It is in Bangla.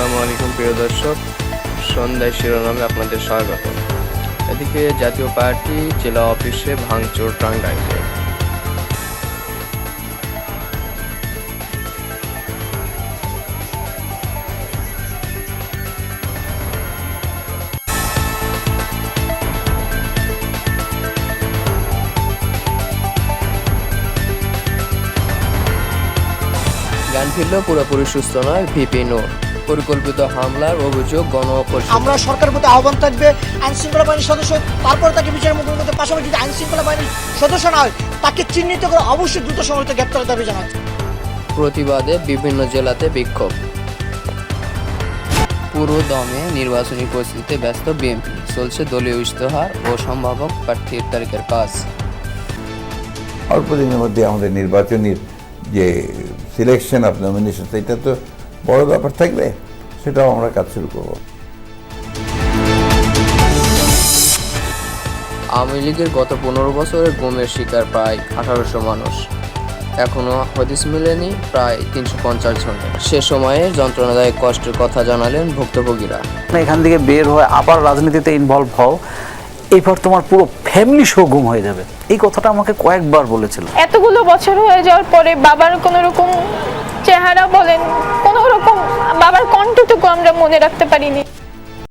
আসসালামু আলাইকুম প্রিয় দর্শক, সন্ধ্যায় শিরোনামে আপনাদের স্বাগত। এদিকে জাতীয় পার্টি জেলা অফিসে ভাঙচুর টাঙ্গাইলে। জ্ঞান ফিরলেও পুরোপুরি সুস্থ নয় ভিপি নূর। পরিকল্পিত হামলার অভিযোগ গণপরিষদ। আমরা সরকারের প্রতি আহ্বান থাকবে, আইন শৃঙ্খলা বাহিনীর সদস্য তারপরে তাকে বিচারের মুখোমুখি করতে, পাশাপাশি যদি আইন শৃঙ্খলা বাহিনীর সদস্য না হয় তাকে চিহ্নিত করে অবশ্যই দ্রুত সময় গ্রেপ্তারের দাবি জানাচ্ছে। প্রতিবাদে বিভিন্ন জেলাতে বিক্ষোভ। পুরো দমে নির্বাচনী পরিস্থিতিতে ব্যস্ত বিএনপি, চলছে দলীয় ইশতেহার ও সম্ভাবক প্রার্থীর তালিকার কাজ। অল্প দিনের মধ্যে আমাদের নির্বাচনের যে সিলেকশন অফ নমিনেশন, এটা তো বড় ব্যাপার থাকবে, সেটাও আমরা কাজ শুরু করব। আওয়ামী লীগের গত 15 বছরের গুমের শিকার প্রায় 1800 মানুষ, এখনও হদিস মেলেনি প্রায় 350 জনের। সে সময়ে যন্ত্রণাদায়ক কষ্টের কথা জানালেন ভুক্তভোগীরা। এখান থেকে বের হয়ে আবার রাজনীতিতে ইনভলভ হও, এরপর তোমার পুরো ফ্যামিলি শো গুম হয়ে যাবে। এই কথাটা আমাকে কয়েকবার বলেছিল। এতগুলো বছর হয়ে যাওয়ার পরে বাবার কোনো রকম চেহারা বলেন, কোনো রকম বাবার কণ্ঠটুকু আমরা মনে রাখতে পারিনি।